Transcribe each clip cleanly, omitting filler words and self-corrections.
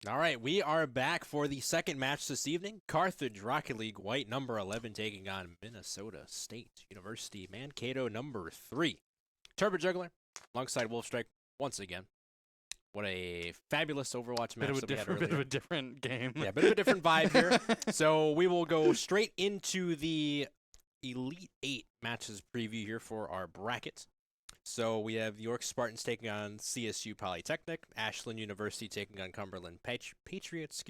All right, we are back for the second match this evening. Carthage Rocket League White number 11 taking on Minnesota State University Mankato number 3. Turbo Juggler alongside Wolfstrike once again. What a fabulous Overwatch match that we had earlier. Bit of a different game. Yeah, bit of a different vibe here. So we will go straight into the Elite 8 matches preview here for our bracket. So we have York Spartans taking on CSU Polytechnic, Ashland University taking on Cumberland Patriots,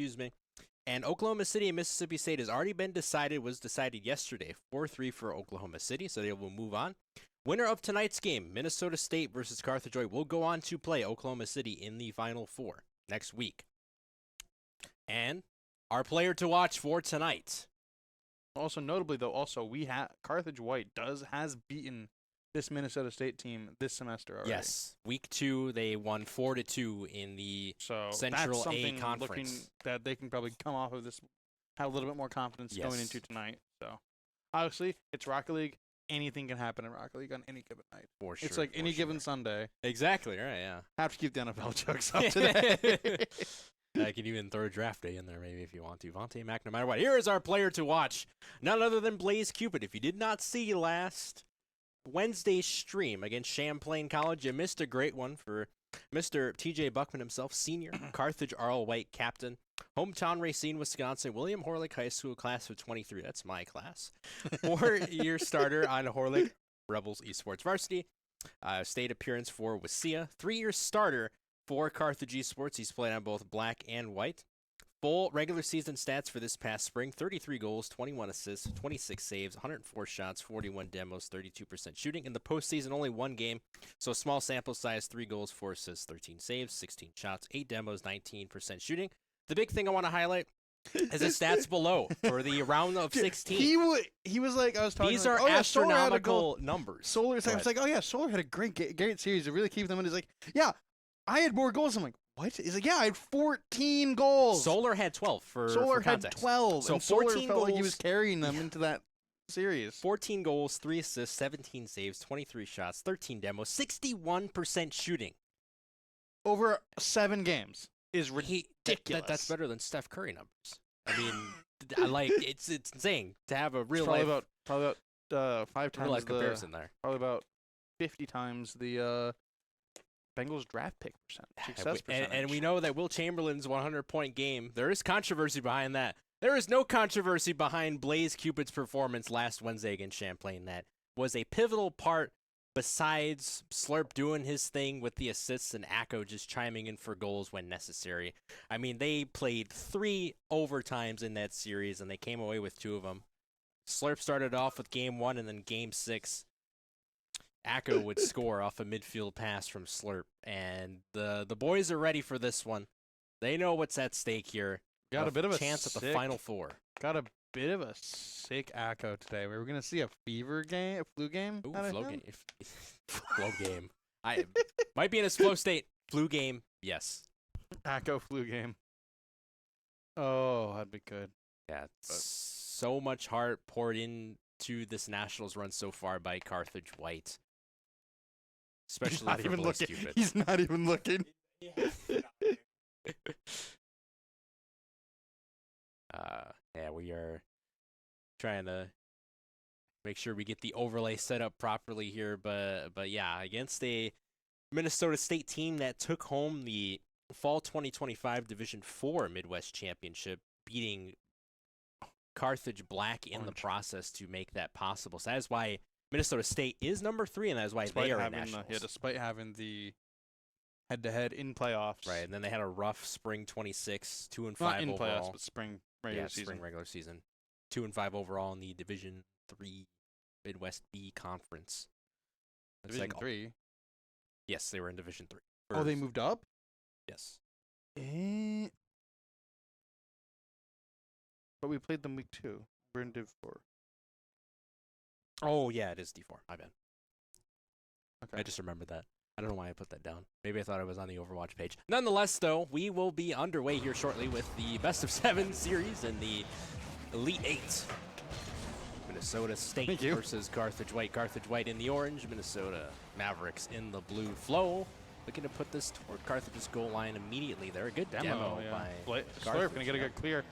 and Oklahoma City and Mississippi State has already been decided, was decided yesterday, 4-3 for Oklahoma City, so they will move on. Winner of tonight's game, Minnesota State versus Carthage, will go on to play Oklahoma City in the Final Four next week. And our player to watch for tonight. Also, notably though, we have Carthage White has beaten this Minnesota State team this semester already. Yes, week 2 they won 4-2 in the Central A Conference. That they can probably come off of this, have a little bit more confidence going into tonight. So, obviously, it's Rocket League. Anything can happen in Rocket League on any given night. For sure. It's like any given Sunday. Exactly, right, yeah. Have to keep the NFL jokes up today. I could even throw a draft day in there maybe if you want to. Vontae Mack, no matter what. Here is our player to watch. None other than Blaze Cupid. If you did not see last Wednesday's stream against Champlain College, you missed a great one for Mr. TJ Buckman himself, senior, Carthage Arl White captain, hometown Racine, Wisconsin, William Horlick High School, class of 23. That's my class. 4-year starter on Horlick Rebels Esports Varsity. State appearance for Wasilla. 3-year starter for Carthage Esports. He's played on both black and white. Full regular season stats for this past spring: 33 goals, 21 assists, 26 saves, 104 shots, 41 demos, 32% shooting. In the postseason, only one game, so small sample size: 3 goals, 4 assists, 13 saves, 16 shots, 8 demos, 19% shooting. The big thing I want to highlight is his stats below for the round of 16. He was like, I was talking. These are astronomical numbers. Solar, I was like, oh yeah, Solar had a great series to really keep them in. He's like, yeah, I had more goals. I'm like, what? He's like, yeah, I had 14 goals. Solar had 12 for Solar had 12. So and 14 Solar felt goals. like he was carrying them into that series. 14 goals, 3 assists, 17 saves, 23 shots, 13 demos, 61% shooting. Over 7 games is ridiculous. That's better than Steph Curry numbers. I mean, it's insane to have a real probably life. Probably about 5 times real life comparison there. Probably about 50 times the Bengals draft pick success percentage. And we know that Will Chamberlain's 100-point game, there is controversy behind that. There is no controversy behind Blaze Cupid's performance last Wednesday against Champlain. That was a pivotal part besides Slurp doing his thing with the assists and Akko just chiming in for goals when necessary. I mean, they played 3 overtimes in that series, and they came away with 2 of them. Slurp started off with game 1, and then game 6. Akko would score off a midfield pass from Slurp, and the boys are ready for this one. They know what's at stake here. Got a bit of a chance at the Final Four. Got a bit of a sick Akko today. We were gonna see a flu game. Ooh, flow game. Flow game. I might be in a slow state. Flu game, yes. Akko flu game. Oh, that'd be good. Yeah, so much heart poured into this Nationals run so far by Carthage White. Especially not for even Blaze looking. Cupid. He's not even looking. Yeah, we are trying to make sure we get the overlay set up properly here, but yeah, against a Minnesota State team that took home the Fall 2025 Division 4 Midwest Championship, beating Carthage Black in the process to make that possible. So that is why Minnesota State is number 3, and that is why they are in Nationals. Despite having the head-to-head in playoffs. Right, and then they had a rough spring 26, 2-5 Not in overall. playoffs, but spring regular season. Spring regular season. 2-5 overall in the Division 3 Midwest B Conference. Division 3? Yes, they were in Division 3. Oh, they moved up? Yes. But we played them week 2. We're in Div 4. Oh, yeah, it is D4. My bad. Okay. I just remembered that. I don't know why I put that down. Maybe I thought it was on the Overwatch page. Nonetheless, though, we will be underway here shortly with the best of 7 series in the Elite 8. Minnesota State versus Carthage White. Carthage White in the orange, Minnesota Mavericks in the blue flow. looking to put this toward Carthage's goal line immediately there. A good demo yeah. by Slurp gonna get a good clear.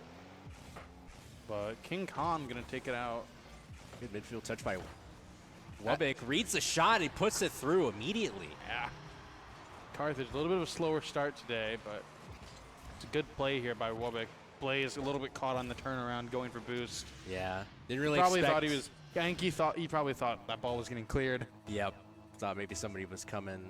But King Khan gonna take it out. Good midfield touch by Wubik. Reads the shot. He puts it through immediately. Yeah. Carthage, a little bit of a slower start today, but it's a good play here by Wubik. Blaze a little bit caught on the turnaround, going for boost. Yeah. Didn't really probably expect. thought he was. I think he probably thought that ball was getting cleared. Yep. Thought maybe somebody was coming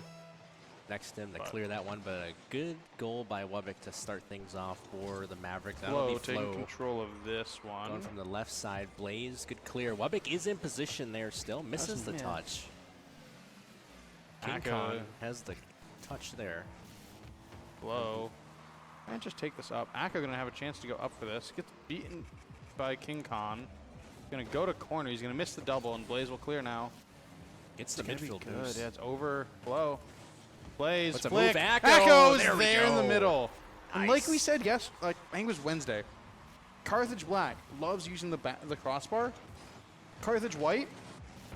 next to him to clear that one, but a good goal by Wubik to start things off for the Mavericks. Flo taking control of this one. Going from the left side, Blaze, good clear. Wubik is in position there still, misses the touch. King Khan has the touch there. Flo. And just take this up. Akko gonna have a chance to go up for this. Gets beaten by King Khan. Gonna go to corner. He's gonna miss the double, and Blaze will clear now. It's the midfield good. boost. Yeah, it's over. Flo. Blaze. What's a flick. move? Akko's There we there in the go. middle. And like we Nice. said, yes, like I think it was Wednesday. Carthage Black loves using the crossbar. Carthage White,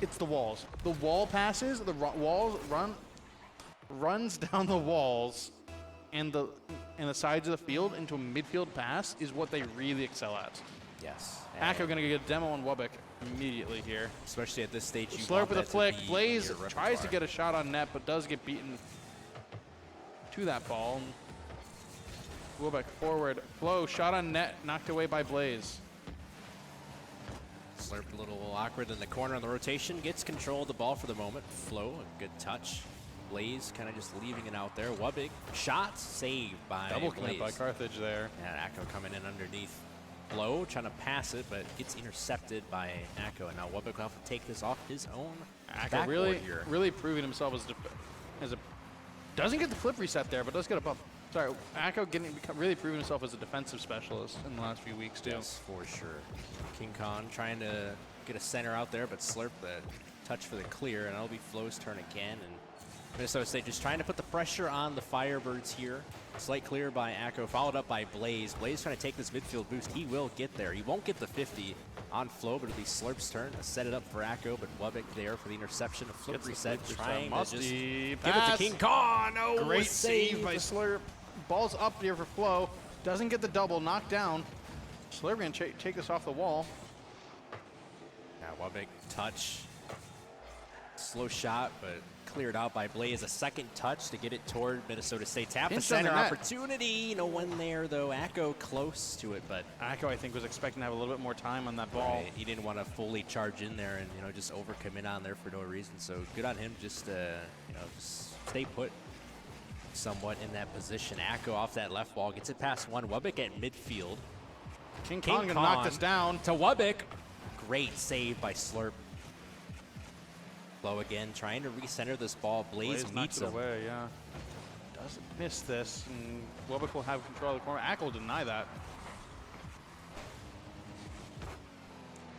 it's the walls. The wall passes. The walls runs down the walls, and the sides of the field into a midfield pass is what they really excel at. Yes. Akko gonna get a demo on Wubik immediately here. Especially at this stage. You Slurp want with a that to flick. be Blaze your tries to repertoire. get a shot on net, but does get beaten to that ball. Wubik forward. Flo, shot on net, knocked away by Blaze. Slurp a little awkward in the corner on the rotation. Gets control of the ball for the moment. Flo, a good touch. Blaze kind of just leaving it out there. Wubik, shot, saved by Double Blaze. commit by Carthage there. And Akko coming in underneath. Flo trying to pass it, but gets intercepted by Akko. And now Wubik will have to take this off his own Akko backboard here. really proving himself as a doesn't get the flip reset there, but does get a bump. Sorry, Akko really proving himself as a defensive specialist in the last few weeks too. Yes, for sure. King Khan trying to get a center out there, but Slurp the touch for the clear, and that'll be Flo's turn again. And Minnesota State just trying to put the pressure on the Firebirds here. Slight clear by Akko, followed up by Blaze. Blaze trying to take this midfield boost. He will get there. He won't get the 50 on Flo, but it'll be Slurp's turn to set it up for Akko, but Wubik there for the interception. A flip Gets the reset, flip trying reset. to just Musty give pass. it to King Khan. Oh, Great a save by Slurp. Ball's up here for Flo. Doesn't get the double, knocked down. Slurp gonna take this off the wall. Yeah, Wubik touch. Slow shot, but cleared out by Blaze. A second touch to get it toward Minnesota State. Tap the Pinch on the center net. opportunity. No one there, though. Akko close to it, but Akko, I think, was expecting to have a little bit more time on that ball. right, he didn't want to fully charge in there and, just overcommit on there for no reason. So good on him just to, just stay put somewhat in that position. Akko off that left wall. Gets it past one. Wubik at midfield. King Khan gonna knock this down. To Wubik. Great save by Slurp. Flo again trying to recenter this ball. Blaze knocks meets it him. away, yeah. Doesn't miss this, and Wubik will have control of the corner. Akko will deny that.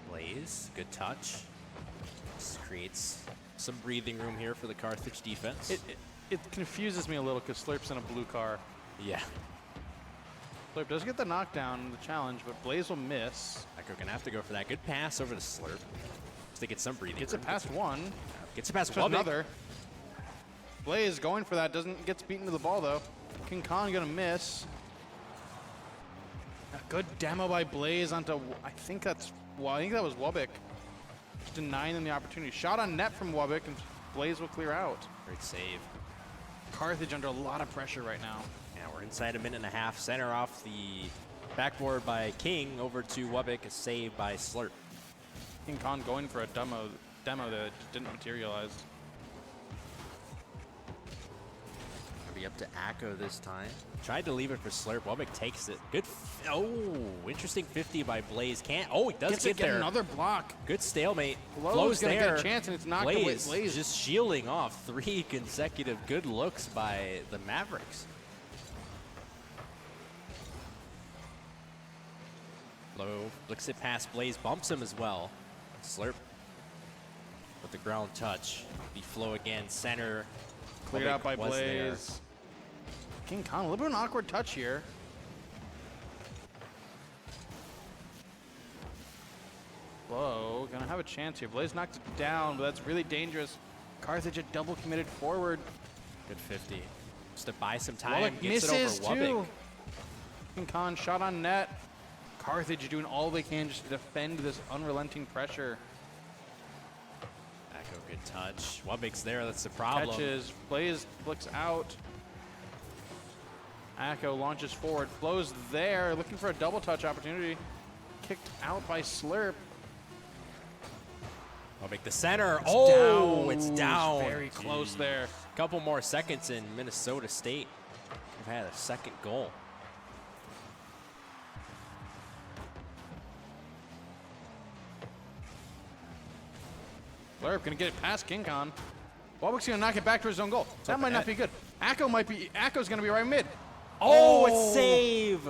Blaze, good touch. This creates some breathing room here for the Carthage defense. It confuses me a little because Slurp's in a blue car. Yeah. Slurp does get the knockdown, the challenge, but Blaze will miss. Akko gonna have to go for that. Good pass over to Slurp. Just to get some breathing Gets room. it past one. Gets it past To Wubik. another. Blaze going for that, gets beaten to the ball though. King Khan gonna miss. A good demo by Blaze onto, I think that was Wubik. Just denying them the opportunity. Shot on net from Wubik, and Blaze will clear out. Great save. Carthage under a lot of pressure right now. Yeah, we're inside a minute and a half. Center off the backboard by King over to Wubik. A save by Slurp. King Khan going for a demo that didn't materialize. It'll be up to Akko this time. Tried to leave it for Slurp. Wubik takes it. Good. Interesting 50 by Blaze. Can't. Oh, he does Gets get there. another block. Good stalemate. Flo's gonna there. get a chance, and it's knocked away. Blaze Blaze just shielding off 3 consecutive good looks by the Mavericks. Low looks it past Blaze, bumps him as well. Slurp with the ground touch. Be Flo again, center. cleared out by was there. Blaze. King Khan, a little bit of an awkward touch here. Flo gonna have a chance here. Blaze knocked it down, but that's really dangerous. Carthage had double committed forward. Good 50. Just to buy some time. Wubbock Gets misses it over too. Wubbock. King Khan shot on net. Carthage doing all they can just to defend this unrelenting pressure. Echo, good touch. Wubbock's there. That's the problem. Catches, Blaze flicks out. Echo launches forward, flows there, looking for a double touch opportunity. Kicked out by Slurp. Wubbock the center. It's down. Very close there. Couple more seconds in Minnesota State. Could have had a second goal. Slurp gonna get it past King Khan. Wubbock's gonna knock it back to his own goal. That might not be good. Echo's gonna be right mid. It's save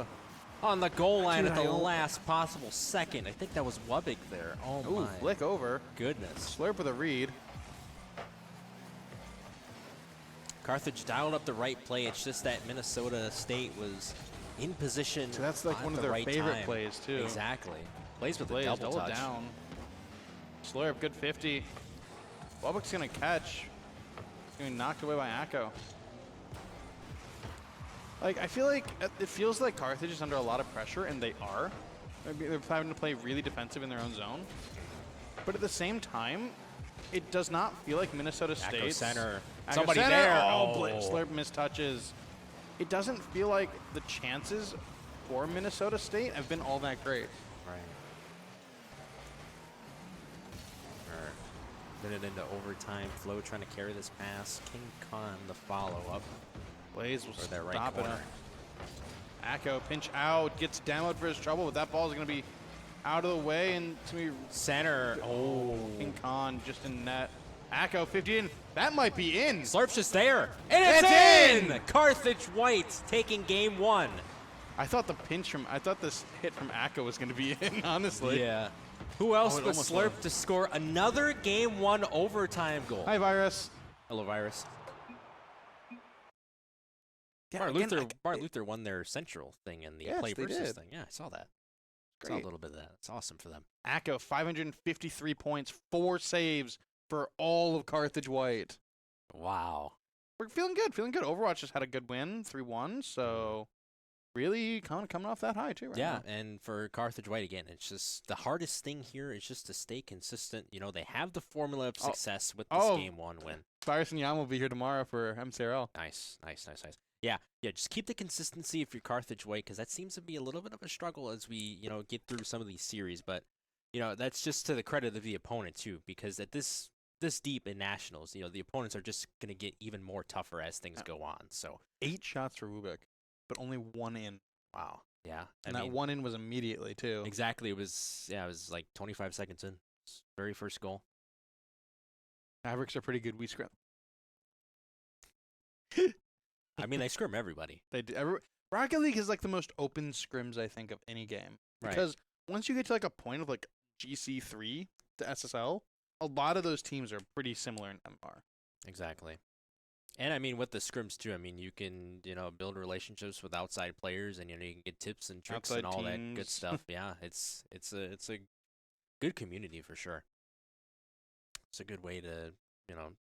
on the goal line at the last possible second. I think that was Wubbock there. Oh Ooh, my flick over. goodness. Slurp with a read. Carthage dialed up the right play. It's just that Minnesota State was in position. So that's like at one of the their right favorite time. plays too. Exactly. Plays with Blaze a double touch. down. Slurp, good 50. Wubbock's gonna catch. He's gonna be knocked away by Echo. Like, I feel like it feels like Carthage is under a lot of pressure, and they are. They're having to play really defensive in their own zone. But at the same time, it does not feel like Minnesota State. Echo center. Echo Somebody center. there. Slurp mistouches. It doesn't feel like the chances for Minnesota State have been all that great. Right. Minute into overtime. Flo trying to carry this pass. King Khan the follow-up. Blaze will For their right stop it. corner. Echo pinch out, gets demoed for his trouble, but that ball is going to be out of the way, and it's going to be Center. King Khan just in net. Echo 50 in. That might be in. Slurp's just there. And it's in! Carthage White taking game one. I thought this hit from Echo was going to be in, honestly. Yeah. Who else it but almost Slurp was. to score another game one overtime goal? Hi, Virus. Hello, Virus. Yeah, Bart Luther won their Central thing in the Yes, Play they Versus did. thing. Yeah, I saw that. Saw Great. a little bit of that. It's awesome for them. Echo 553 points, 4 saves for all of Carthage White. Wow. We're feeling good, Overwatch just had a good win, 3-1, so really kind of coming off that high too right Yeah, now. and for Carthage White, again, it's just the hardest thing here is just to stay consistent. You know, they have the formula of success with this game one win. Cyrus and Yam will be here tomorrow for MCRL. Nice. Yeah, just keep the consistency if you're Carthage White, because that seems to be a little bit of a struggle as we, get through some of these series. But, that's just to the credit of the opponent, too, because at this deep in Nationals, the opponents are just going to get even more tougher as things go on. So 8 shots for Wubbock, but only 1 in. wow. Yeah. And that 1 in was immediately, too. Exactly. It was like 25 seconds in. Very first goal. Mavericks are pretty good. We scrim. I mean, they scrim everybody. They do. Rocket League is like the most open scrims, I think, of any game. Right. Because once you get to like a point of like GC3 to SSL, a lot of those teams are pretty similar in MR. Exactly. And I mean, with the scrims too, I mean, you can, build relationships with outside players, and you can get tips and tricks Outside and all that good teams. stuff. Yeah, it's a good community for sure. It's a good way to,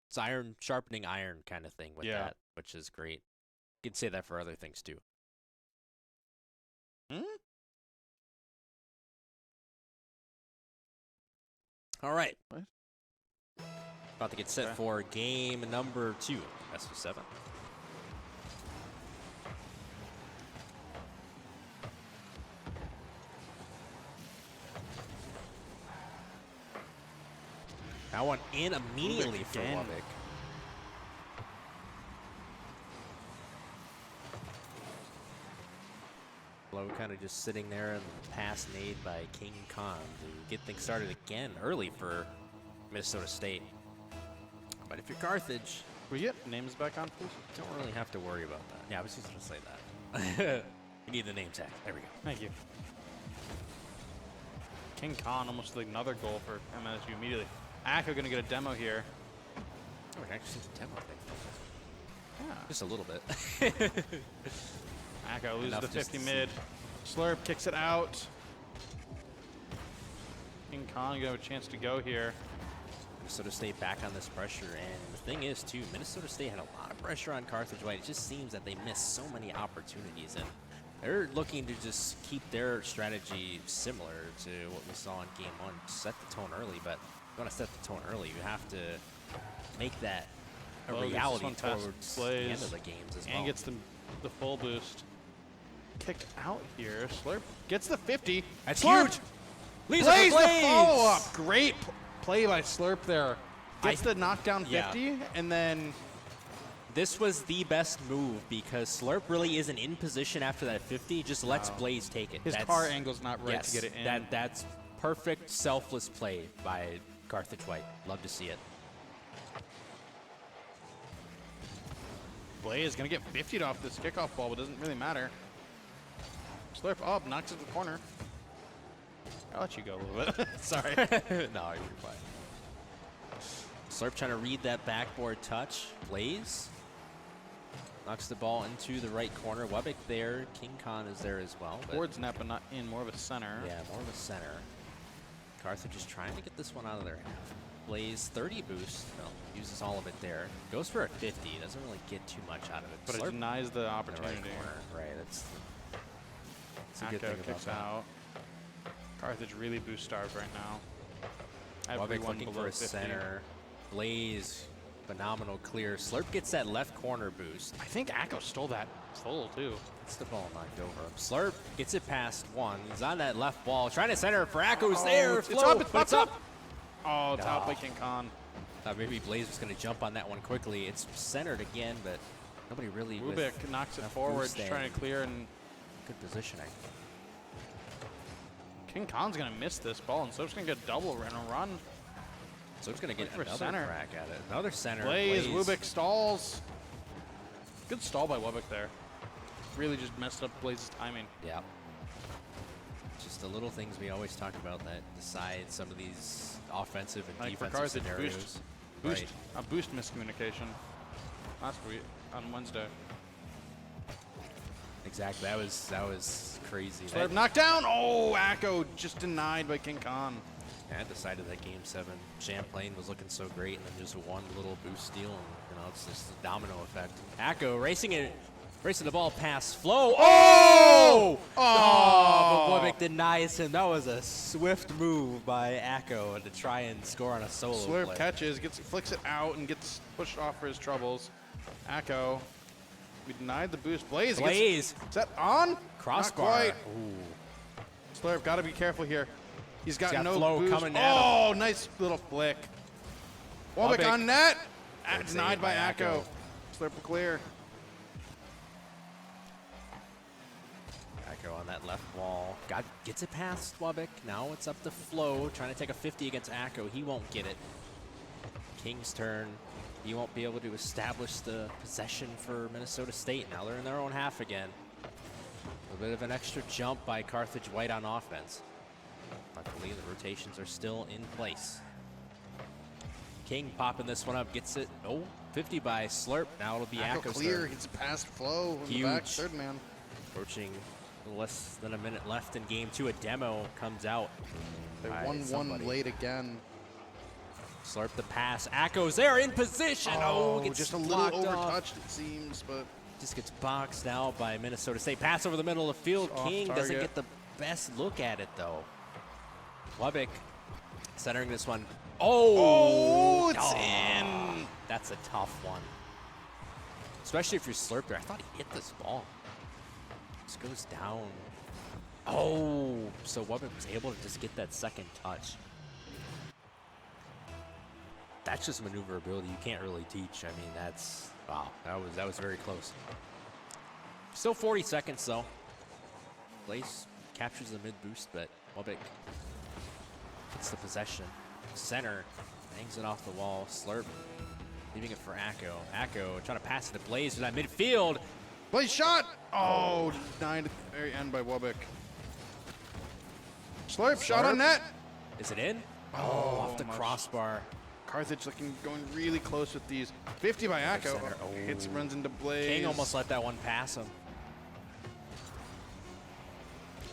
it's iron sharpening iron kind of thing with that, which is great. You could say that for other things too. All right. What? About to get set for game number 2, best of 7. That one in immediately for again. Wubbock. Flo kind of just sitting there, and the pass made by King Khan to get things started again early for Minnesota State. But if you're Carthage, Will you get names back on, please? don't really have to worry about that. Yeah, I was just going to say that. You need the name tag. There we go. Thank you. King Khan almost like another goal for MSU immediately. Echo gonna get a demo here. Oh, it actually seems a demo thing. Yeah. Just a little bit. Echo loses Enough the just 50 to mid. Slurp kicks it out. King Khan gonna have a chance to go here. Minnesota State back on this pressure, and the thing is, too, Minnesota State had a lot of pressure on Carthage White. It just seems that they missed so many opportunities, and they're looking to just keep their strategy similar to what we saw in Game 1. Set the tone early, but if you want to set the tone early, you have to make that a reality towards the end of the games as well. And gets the full boost. Kicked out here. Slurp gets the 50. That's Slurp huge. Blaze plays the follow-up. Great play by Slurp there. Gets the knockdown 50, yeah. and then this was the best move because Slurp really isn't in position after that 50. Just lets Blaze take it. His car angle's not right to get it in. That's perfect, selfless play by Carthage White. Love to see it. Blaze going to get 50'd off this kickoff ball, but doesn't really matter. Slurp up, knocks it to the corner. I'll let you go a little bit. Sorry. No, you're fine. Slurp trying to read that backboard touch. Blaze knocks the ball into the right corner. Webick there. King Khan is there as well. Board's net, but not in. More of a center. Yeah, more of a center. Carthage is trying to get this one out of their half. Blaze 30 boost. No, uses all of it there. Goes for a 50. Doesn't really get too much out of it. But Slurp it denies the opportunity. in the right corner. Right. That's a good thing about kicks that. out. Carthage really boost starved right now. Webick Everyone looking below for a 50. center. Blaze, phenomenal clear. Slurp gets that left corner boost. I think Akko stole that full too. Gets the ball knocked over him. Slurp gets it past one. He's on that left wall, trying to center for Akko's there. It's up, it's up. Oh, it's No. out by King Khan. Thought maybe Blaze was going to jump on that one quickly. It's centered again, but nobody really. Rubik knocks it enough forward, boost just there. trying to clear, and Good positioning. King Khan's gonna miss this ball, and so it's gonna get a double and a run. So it's going to get Looking for another center. crack at it. Another center. Blaze, Rubik stalls. Good stall by Webick there. Really just messed up Blaze's timing. Yeah. Just the little things we always talk about that decide some of these offensive and Like for defensive Carthage, scenarios. Boost, Right. a boost miscommunication last week on Wednesday. Exactly. That was crazy. Slurp knocked down. Oh, Akko just denied by King Khan. I decided that Game 7, Champlain was looking so great, and then just one little boost steal, and it's just a domino effect. Akko racing the ball past Flo. Oh! But Webick denies him. That was a swift move by Akko to try and score on a solo Slurp play. catches, flicks it out, and gets pushed off for his troubles. Akko, we denied the boost. Blaze. Blaze. Is that on? Crossbar. Not quite. Ooh. Slurp, got to be careful here. He's got no Flo boost. coming at him. Oh, nice little flick. Webick Webick. on net. Good Denied save by by Akko. Akko. Slurp will clear. Akko on that left wall. Gets it past Webick. Now it's up to Flo, trying to take a 50 against Akko. He won't get it. King's turn. He won't be able to establish the possession for Minnesota State. Now they're in their own half again. A bit of an extra jump by Carthage White on offense. Luckily, the rotations are still in place. King popping this one up, gets it. Oh, 50 by Slurp. Now it'll be Akko Akko's clear. turn. Gets it past Flo in the back. Huge. Third man. Approaching less than a minute left in Game 2. A demo comes out. They by won somebody. one late again. Slurp the pass. Akko's there in position. Oh, gets just a little blocked off. overtouched, it seems, but Just gets boxed out by Minnesota State. Pass over the middle of the field. Off King doesn't target. get the best look at it, though. Webick centering this one. oh, it's Oh, in. That's a tough one. Especially if you're Slurp there. I thought he hit this ball. Just goes down. Oh, so Webick was able to just get that second touch. That's just maneuverability you can't really teach. I mean, that's, wow, that was very close. Still 40 seconds though. Blaze captures the mid boost, but Webick gets the possession. Center hangs it off the wall. Slurp leaving it for Akko. Akko trying to pass it to Blaze for that midfield. Blaze shot. Oh, denied at the very end by Webick. Slurp shot on net. Is it in? Oh, Off the much. crossbar. Carthage going really close with these. 50 by Akko. Center. Hits, runs into Blaze. King almost let that one pass him.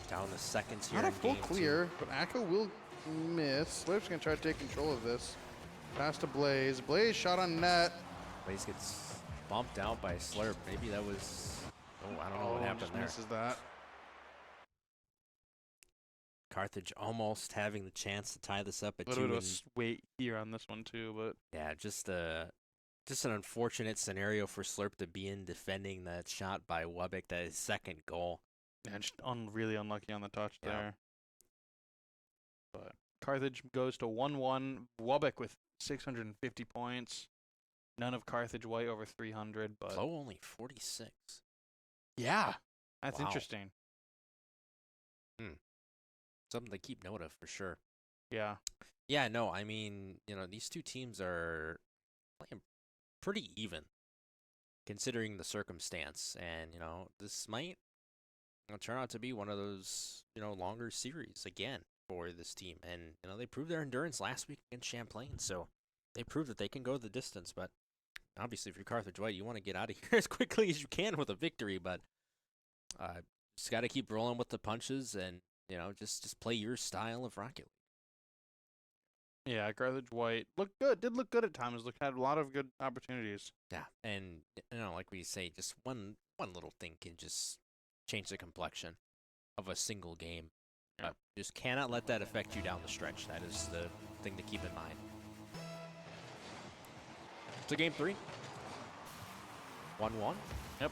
Down the seconds here. Not a in full Game 2. clear, but Akko will miss. Slurp's going to try to take control of this. Pass to Blaze. Blaze shot on net. Blaze gets bumped out by Slurp. Maybe that was. Oh, I don't know what happened just there. misses that. Carthage almost having the chance to tie this up at A little 2. bit of a wait here on this one too, but Yeah, just an unfortunate scenario for Slurp to be in defending that shot by Wubbock, that his second goal. yeah, just really unlucky on the touch Yeah. there. But Carthage goes to 1-1. Wubbock with 650 points. None of Carthage White over 300, but Flo only 46. yeah, that's Wow. interesting. Something to keep note of for sure. Yeah, Yeah, no, I mean, these two teams are playing pretty even considering the circumstance. And, this might turn out to be one of those, longer series again for this team. And, they proved their endurance last week against Champlain. So they proved that they can go the distance. But obviously, if you're Carthage White, you want to get out of here as quickly as you can with a victory. But just got to keep rolling with the punches and, just play your style of Rocket League. yeah. Carthage White looked good. Did look good at times. Had a lot of good opportunities. Yeah, and like we say, just one little thing can just change the complexion of a single game. Yeah. Just cannot let that affect you down the stretch. That is the thing to keep in mind. So game 3, 1-1. Yep.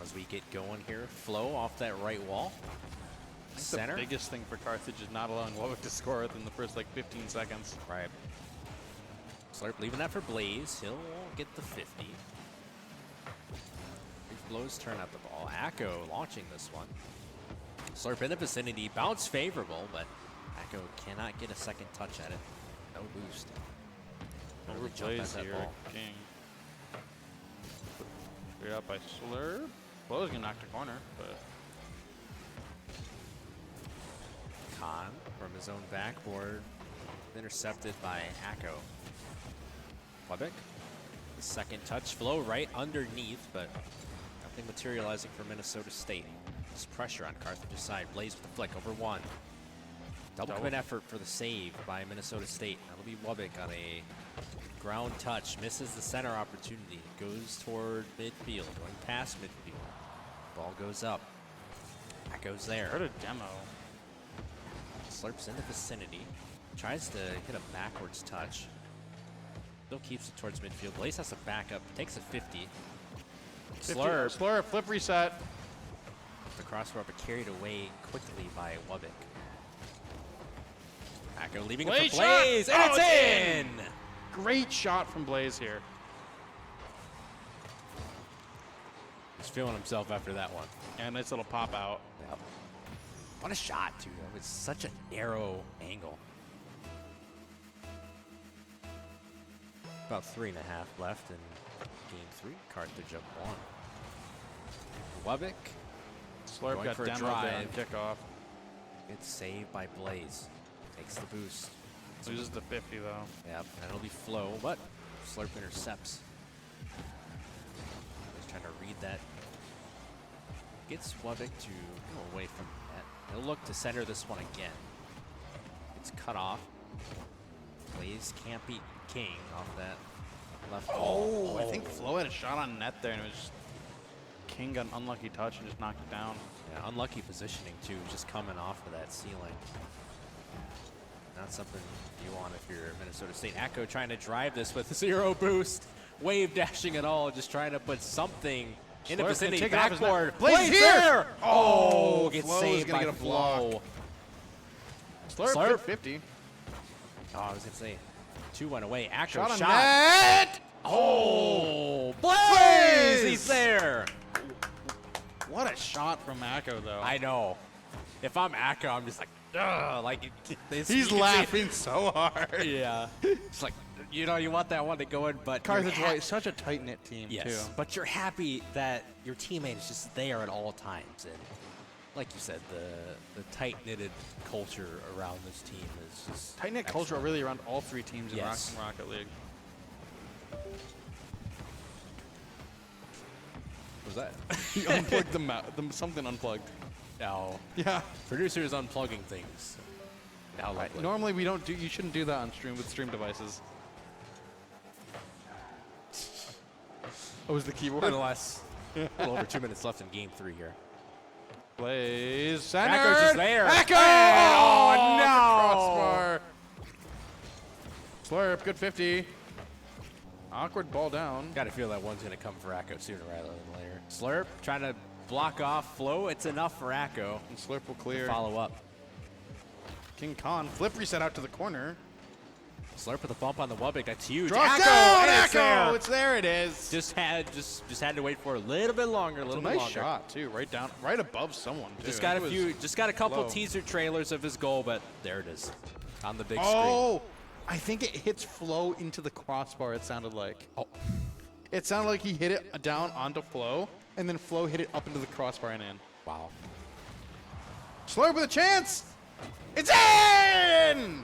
As we get going here, Flo off that right wall. I think Center. the biggest thing for Carthage is not allowing Wubbock to score within the first 15 seconds. Right. Slurp leaving that for Blaze. He'll get the 50. Flow's turn at the ball. Acco launching this one. Slurp in the vicinity. Bounce favorable, but Acco cannot get a second touch at it. No boost. Over Really jump at Blaze that here. ball. King. Straight out by Slurp. Flow's gonna knock the corner, but Khan from his own backboard. Intercepted by Acco. Wubbock. The second touch. Flow right underneath, but nothing materializing for Minnesota State. Just pressure on Carthage's side. Blaze with the flick over 1. Double commit effort for the save by Minnesota State. That'll be Wubbock on a ground touch. Misses the center opportunity. Goes toward midfield. Going past midfield. Ball goes up. That goes there. heard a demo. Slurps in the vicinity. Tries to hit a backwards touch. Still keeps it towards midfield. Blaze has to back up. Takes a 50. Slurp. Slurp, flip reset. The crossbar, but carried away quickly by Wubbock. Acco leaving it Blaze for Blaze, shot! and Oh, it's it's in! Great shot from Blaze here. He's feeling himself after that one. And nice little pop out. Yep. What a shot, too, though. It's such a narrow angle. About 3.5 left in game 3. Carthage up 1. Wubbock. Slurp Going got for a demoed there on drive. kickoff. It's saved by Blaze. Takes the boost. Loses the 50 though. Yep, and it'll be Flow, but Slurp intercepts. He's trying to read that. Gets Wubbock to go away from the net. He'll look to center this one again. It's cut off. Blaze can't beat King off that left ball. I think Flo had a shot on net there and it was just King got an unlucky touch and just knocked it down. Yeah, unlucky positioning too, just coming off of that ceiling. Not something you want if you're Minnesota State. Acco trying to drive this with 0 boost. Wave dashing it all, just trying to put something in the Slurp vicinity. can take it off his net. Backboard. Blaze Blaze here! there! Oh, gets Flo's saved gonna by get a Flo. block. Slurp, hit 50. Oh, I was going to say, 2 went away. Acco Shot on shot. net! Oh, Blaze! He's there. What a shot from Acco though. I know. If I'm Acco, I'm just like, ugh. Like, this, He's you can see it. laughing so hard. Yeah. It's like, you want that one to go in, but you're Carthage White, such a tight-knit team yes, too. but you're happy that your teammate is just there at all times. And like you said, the tight-knitted culture around this team is just Tight-knit culture excellent. really around all 3 teams in Yes. Rocket League. What was that? He unplugged the something unplugged. No. Yeah. Producer is unplugging things. How lovely. Normally we don't do. You shouldn't do that on stream with stream devices. Oh, was the keyboard? Nonetheless, a little over 2 minutes left in game 3 here. Blaze center. Echo's just there. Echo! Oh, no! Crossbar. Slurp, good 50. Awkward ball down. Got to feel that one's going to come for Echo sooner rather than later. Slurp trying to block off Flow. It's enough for Echo. And Slurp will clear. Follow up. King Khan, flip reset out to the corner. Slurp with a bump on the Wubbock. That's huge. Drop Echo! down, And it's Echo! there. It's there, it is. Just had to wait for a little bit longer, a little bit Nice longer. shot, too. Right down, right above someone, too. Just got a couple low. teaser trailers of his goal, but there it is on the big screen. Oh, I think it hits Flow into the crossbar, it sounded like. Oh. It sounded like he hit it down onto Flow, and then Flow hit it up into the crossbar and in. Wow. Slurp with a chance! It's in!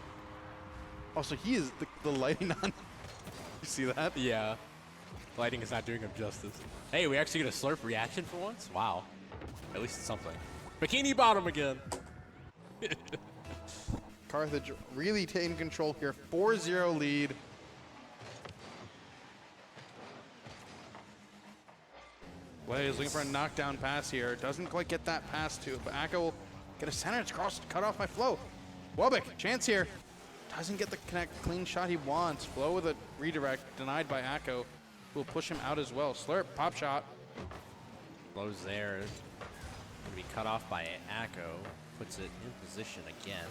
Also, he is the lighting on. You see that? Yeah. Lighting is not doing him justice. Hey, we actually get a Slurp reaction for once? Wow. At least it's something. Bikini Bottom again. Carthage really taking control here. 4-0 lead. Blaze looking for a knockdown pass here. Doesn't quite get that pass to it, but Akka will get a center. It's crossed, cut off by Flow. Wubbock, chance here. Doesn't get the clean shot he wants. Flow with a redirect, denied by Akko, who will push him out as well. Slurp, pop shot. Flow's there. Gonna be cut off by Akko. Puts it in position again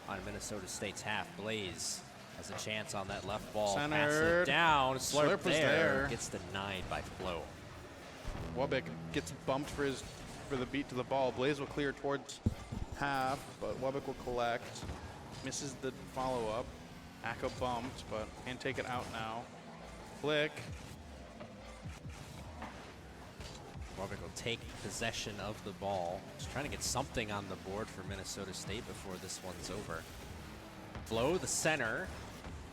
on Minnesota State's half. Blaze has a chance on that left ball. Pass Centered. it down. Slurp, Slurp was there. there. Gets denied by Flow. Wubbock gets bumped for the beat to the ball. Blaze will clear towards half, but Wubbock will collect. Misses the follow-up. Akko bumped, but can't take it out now. Flick. Wubbock will take possession of the ball. Just trying to get something on the board for Minnesota State before this one's over. Flow, the center.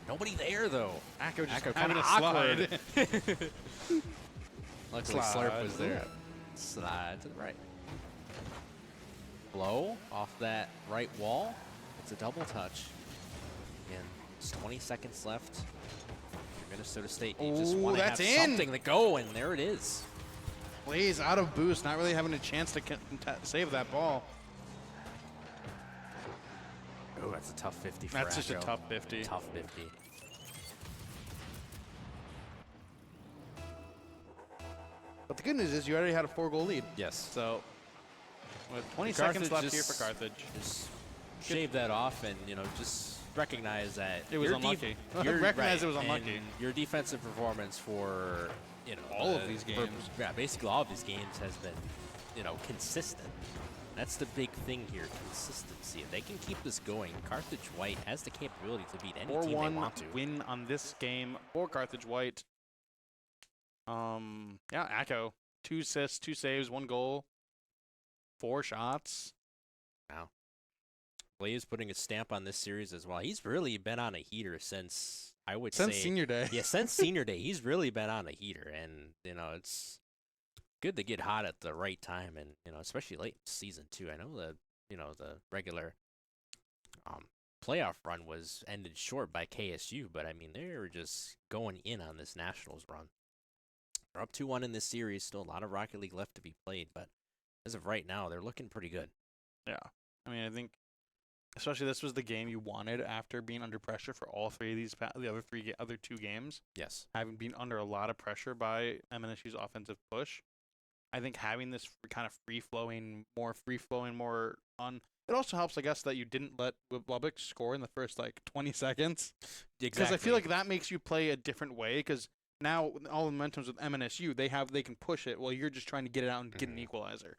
Nobody there, though. Akko just Akko having kinda a awkward. slide. Luckily, Slide. Slurp was there. Slide to the right. Flow off that right wall. It's a double touch. Again, it's 20 seconds left. Minnesota State, you just Ooh, want to have that's in. something to go, and there it is. Blaze out of boost, not really having a chance to save that ball. Oh, that's a tough 50 for That's just a Akko. tough 50. Tough 50. But the good news is you already had a 4-goal lead. Yes. So, with 20 Carthage seconds left here just- for Carthage. Just shave that off and, just recognize that It was your unlucky. your- Recognize it was and unlucky. Your defensive performance for, All of these games. Basically all of these games has been, consistent. That's the big thing here, consistency. If they can keep this going, Carthage White has the capability to beat any team they 4-1 want to. win on this game for Carthage White. Yeah, Akko. 2 assists, 2 saves, 1 goal, 4 shots. Wow. Blaze putting a stamp on this series as well. He's really been on a heater since, I would say. Since senior day. Yeah, since senior day, he's really been on a heater. And, it's good to get hot at the right time and, especially late in the season, too. I know the regular playoff run was ended short by KSU, but, they were just going in on this Nationals run. They're up 2-1 in this series. Still a lot of Rocket League left to be played, but as of right now, they're looking pretty good. Yeah. I think, especially this was the game you wanted after being under pressure for all 3 of these, the other 2 games. Yes. Having been under a lot of pressure by MNSU's offensive push. I think having this kind of free-flowing, more on. It also helps, I guess, that you didn't let Wubbock score in the first, 20 seconds. Exactly. Because I feel like that makes you play a different way, because now all the momentum's with MNSU. They can push it while you're just trying to get it out and get an equalizer.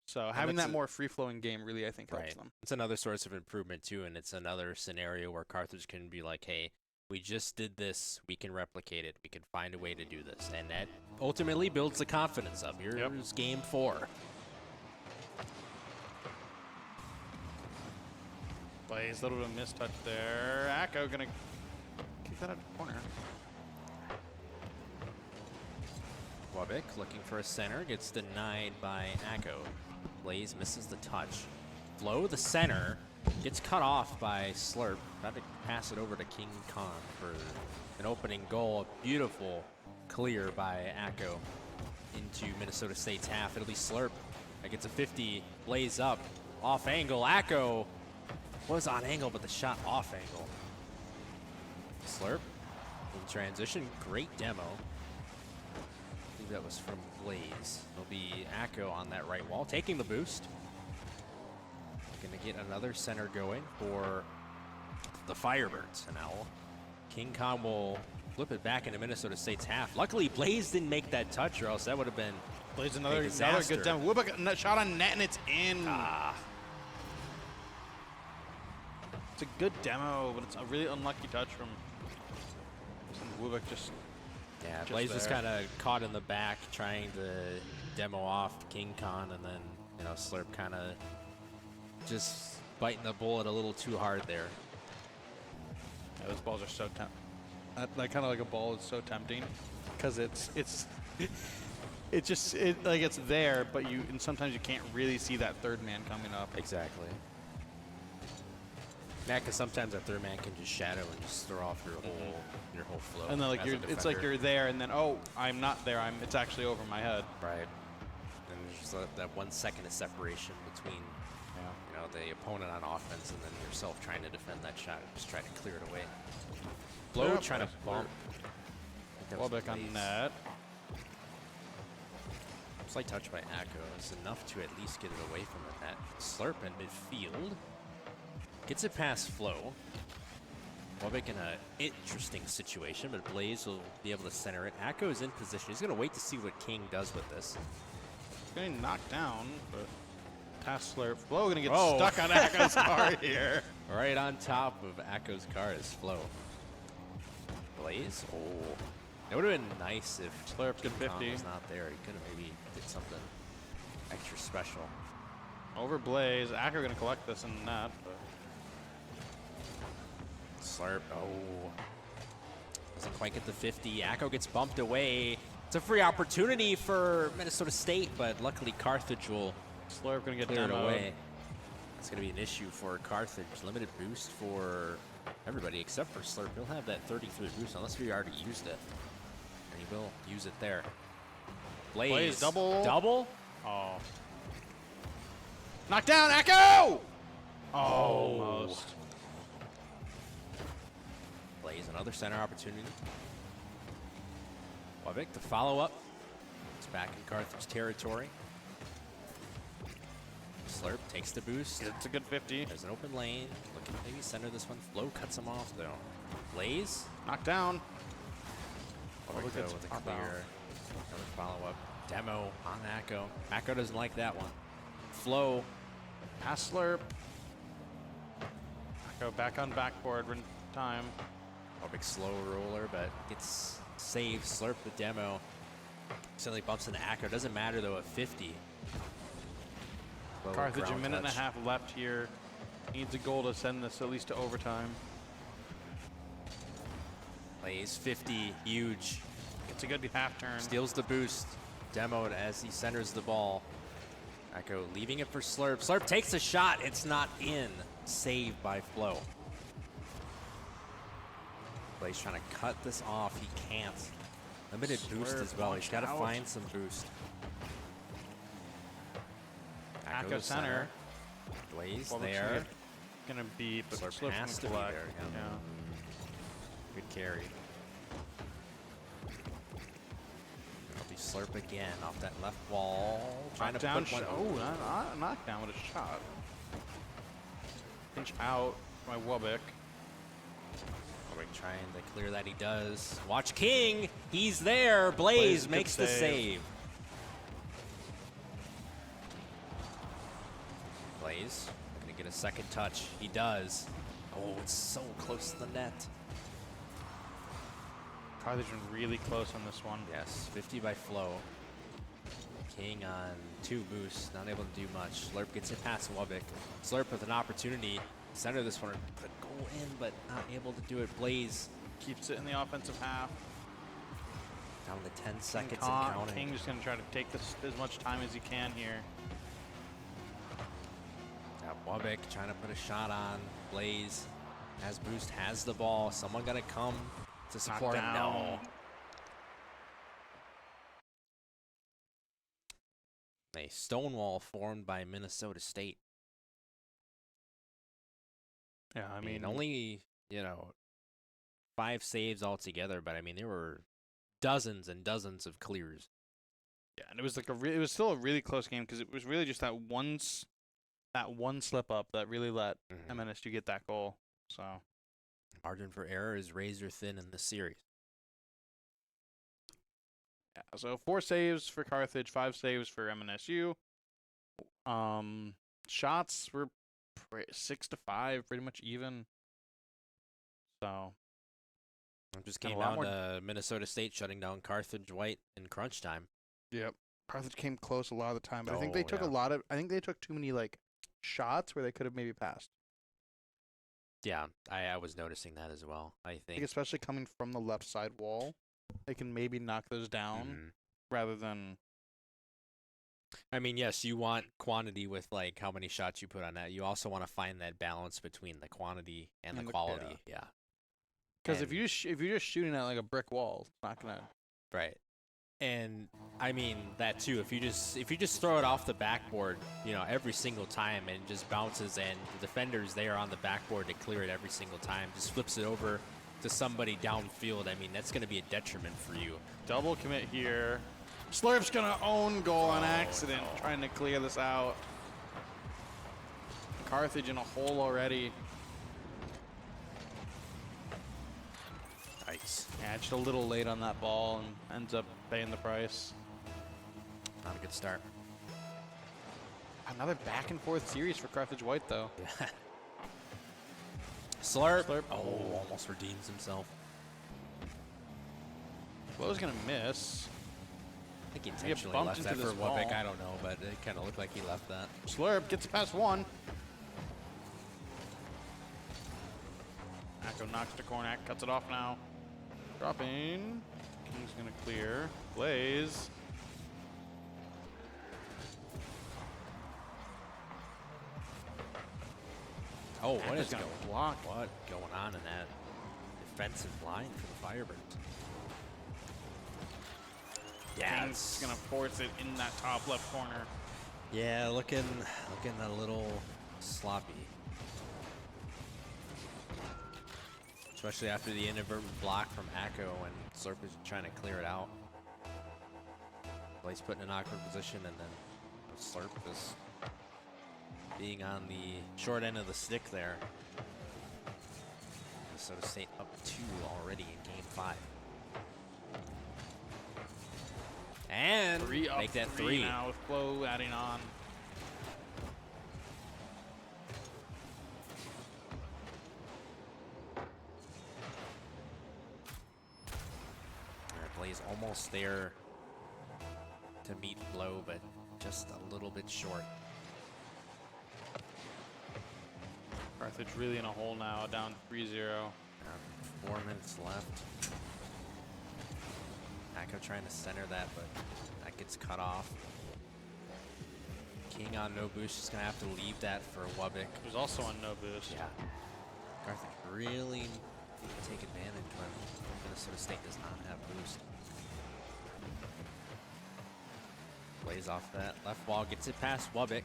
So having that more free-flowing game really, I think, helps them. It's another source of improvement, too, and it's another scenario where Carthage can be like, hey, we just did this. We can replicate it. We can find a way to do this. And that ultimately builds the confidence up. Here's game 4. Blaze, a little bit of a mistouch there. Akko going to kick that out to the corner. Wubbock looking for a center. Gets denied by Akko. Blaze misses the touch. Flow, the center. Gets cut off by Slurp. About to pass it over to King Khan for an opening goal. A beautiful clear by Acko into Minnesota State's half. It'll be Slurp that gets a 50. Blaze up. Off angle. Acko was on angle, but the shot off angle. Slurp in transition. Great demo. I think that was from Blaze. It'll be Acko on that right wall, taking the boost. Going to get another center going for the Firebirds. And now King Khan will flip it back into Minnesota State's half. Luckily, Blaze didn't make that touch, or else that would have been Blaze another good demo. Wubik shot on net, and it's in. It's a good demo, but it's a really unlucky touch from Wubik. Yeah, Blaze was kind of caught in the back trying to demo off King Khan, and then, you know, Slurp kind of just biting the bullet a little too hard there. Yeah, those balls are so tempting. That kind of like a ball is so tempting because it's there, but and sometimes you can't really see that third man coming up. Exactly. Yeah, because sometimes that third man can just shadow and just throw off your whole flow. And then it's like you're there, and then I'm not there. It's actually over my head. Right. And there's just that 1 second of separation between you know, the opponent on offense and then yourself trying to defend that shot and just trying to clear it away. Blow trying to bump. Ball back on net. Slight touch by Acko is enough to at least get it away from the net. Slurp in midfield. Gets it past Flo. Wubik in an interesting situation, but Blaze will be able to center it. Acko is in position. He's going to wait to see what King does with this. He's getting knocked down, but past Slurp. Flo going to get stuck on Acko's car here. Right on top of Acko's car is Flo. Blaze? Oh. It would have been nice if Slurp's good 50 was not there. He could have maybe did something extra special. Over Blaze. Acko going to collect this in the net, but Slurp, doesn't quite get the 50. Acko gets bumped away. It's a free opportunity for Minnesota State, but luckily Carthage will Slurp gonna get clear it demoed. away. It's gonna be an issue for Carthage. Limited boost for everybody except for Slurp. He'll have that 33 boost unless we already used it, and he will use it there. Blaze double. Oh, knocked down, Acko! Almost. Blaze, another center opportunity. Wubik to follow up. It's back in Carthage territory. Slurp takes the boost. It's a good 50. There's an open lane. Looking to maybe center this one. Flo cuts him off though. Blaze. Knocked down. Wubik with a clear. Another follow up. Demo on Acko. Acko doesn't like that one. Flo. Pass Slurp. Acko back on backboard in time. Wubik slow roller, but gets saved. Slurp the demo. Suddenly bumps into Acko. Doesn't matter though at 50. Carthage, a minute and a half left here. Needs a goal to send this at least to overtime. Plays 50, huge. Gets a good half turn. Steals the boost. Demoed as he centers the ball. Acko leaving it for Slurp. Slurp takes a shot. It's not in. Saved by Flo. Blaze trying to cut this off. He can't. Limited boost as well. He's got to find some boost. Acko center. Blaze there. Gonna be, but Slurp has to be there. Yeah. Good carry. It'll be Slurp again off that left wall. Trying to down. put one. Oh, knockdown with a shot. Pinch out by Wubik. Wubik trying to clear that. He does. Watch King. He's there. Blaze makes the save. Blaze gonna get a second touch. He does. Oh, it's so close to the net. Carthage been really close on this one. Yes, 50 by Flo. King on 2 boosts, not able to do much. Slurp gets it past Wubik. Slurp with an opportunity. Center this one, put a goal in, but not able to do it. Blaze keeps it in the offensive half. Down to 10 seconds and counting. King just gonna try to take this as much time as he can here. Now Wubik trying to put a shot on. Blaze has boost, has the ball. Someone got to come to support him. No. A stonewall formed by Minnesota State. Yeah, I mean, only, 5 saves altogether, but I mean, there were dozens and dozens of clears. yeah, and it was like it was still a really close game because it was really just that one slip up that really let MNSU get that goal. So Margin for error is razor thin in this series. yeah, so 4 saves for Carthage, 5 saves for MNSU. Shots were 6-5, pretty much even. So It just came down to Minnesota State shutting down Carthage White in crunch time. Yep. Carthage came close a lot of the time, but I think they took I think they took too many shots where they could have maybe passed. Yeah, I was noticing that as well. I think especially coming from the left side wall, they can maybe knock those down rather than. I mean, yes, you want quantity with how many shots you put on that. You also want to find that balance between the quantity and the quality. Yeah. Because if you're just shooting at a brick wall, it's not gonna. Right. And I mean that too. If you just throw it off the backboard, every single time and it just bounces and the defender's there on the backboard to clear it every single time, just flips it over to somebody downfield. I mean, that's going to be a detriment for you. Double commit here. Slurp's gonna own goal on accident, trying to clear this out. Carthage in a hole already. Nice. Yeah, just a little late on that ball and ends up paying the price. Not a good start. Another back and forth series for Carthage White, though. Yeah. Slurp. Oh, almost redeems himself. Flow's gonna miss. I think he intentionally left that for Wubik. I don't know, but it kind of looked like he left that. Slurp gets past one. Echo knocks to Cornac, cuts it off now. Dropping. King's gonna clear. Blaze. Oh, what is going block? What going on in that defensive line for the Firebirds? Yeah, King's gonna force it in that top left corner. Yeah, looking a little sloppy. Especially after the inadvertent block from Echo and Slurp is trying to clear it out. Blaze put in an awkward position and then Slurp is being on the short end of the stick there. Minnesota State up 2 already in game 5. And make that 3 now with Flow adding on. Blaze almost there to meet Blow, but just a little bit short. Carthage really in a hole now, down 3-0. 4 minutes left. Echo trying to center that, but that gets cut off. King on no boost, just gonna have to leave that for Wubik. Who's also on no boost. Yeah. Carthage really need to take advantage when Minnesota State does not have boost. Plays off that left wall, gets it past Wubik.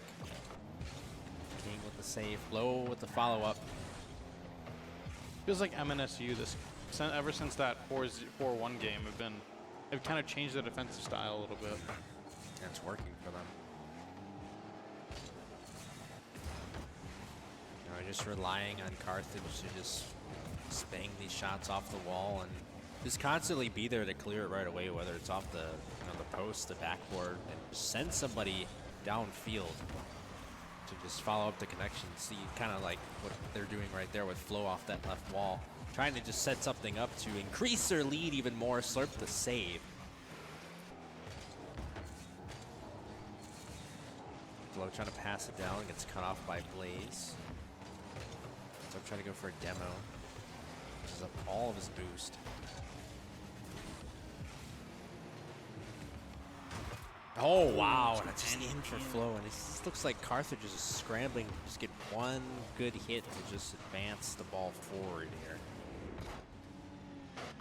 King with the save, Blow with the follow-up. Feels like MNSU ever since that 4-1 game have kind of changed their defensive style a little bit. And it's working for them. Just relying on Carthage to just bang these shots off the wall and just constantly be there to clear it right away, whether it's off the the post, the backboard, and send somebody downfield to just follow up the connection. See kind of like what they're doing right there with Flow off that left wall, trying to just set something up to increase their lead even more. Slurp the save. Flow trying to pass it down, gets cut off by Blaze. So I'm trying to go for a demo. Uses up all of his boost. Oh, wow. That's just in for Flow. And it looks like Carthage is scrambling to just get one good hit to just advance the ball forward here.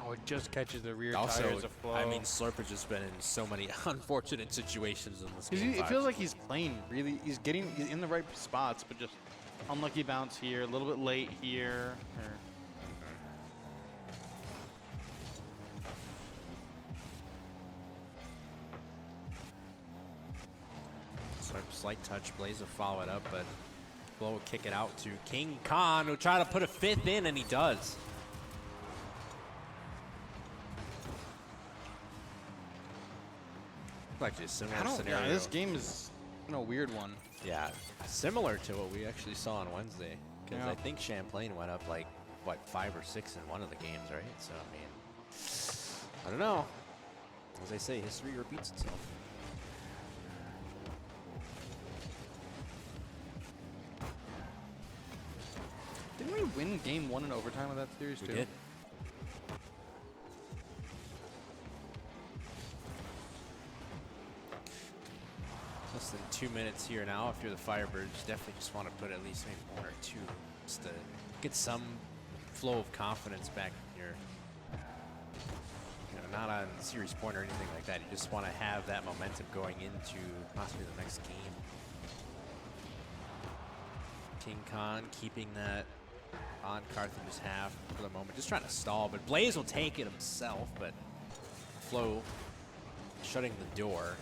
Oh, it just catches the rear Also, tires of Flow. I mean, Slurp has just been in so many unfortunate situations in this game. It feels like he's playing really. He's in the right spots, but just unlucky bounce here, a little bit late here. Slurp, slight touch, Blaze will follow it up, but Flow will kick it out to King Khan, who'll try to put a fifth in, and he does. Actually, a similar scenario. Yeah, this game is a weird one. Yeah, similar to what we actually saw on Wednesday. Because Yeah. I think Champlain went up like, what, 5 or 6 in one of the games, right? So, I mean, I don't know. As I say, history repeats itself. Didn't we win game 1 in overtime of that series, We too? did. Less than 2 minutes here now. If you're the Firebirds, definitely just want to put at least maybe 1 or 2 just to get some flow of confidence back in your, not on series point or anything like that. You just want to have that momentum going into possibly the next game. King Khan keeping that on Carthage's half for the moment, just trying to stall, but Blaze will take it himself, but Flow shutting the door.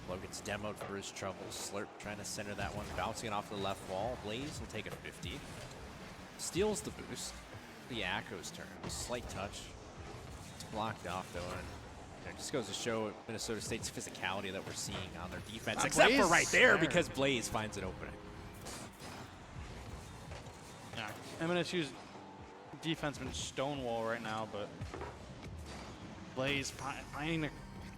Flow gets demoed for his trouble. Slurp trying to center that one, bouncing it off the left wall. Blaze will take a 50. Steals the boost. The Akko's turn. Slight touch. It's blocked off though, and it just goes to show Minnesota State's physicality that we're seeing on their defense, except for right there because Blaze finds an opening. Yeah, MNSU's defense been stonewall right now, but Blaze finding a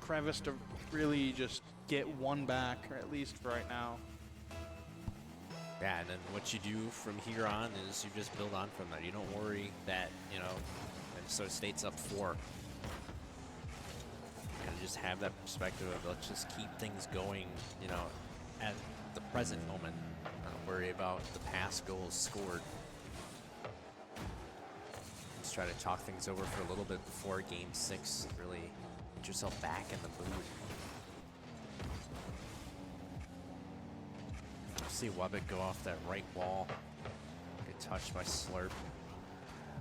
crevice to really just get one back, or at least for right now. Yeah, and then what you do from here on is you just build on from that. You don't worry that, Minnesota State's up 4. Kind of just have that perspective of let's just keep things going, at the present moment. Not worry about the past goals scored. Let's try to talk things over for a little bit before Game 6. Really get yourself back in the mood. See Wubbick go off that right wall. Get touched by Slurp.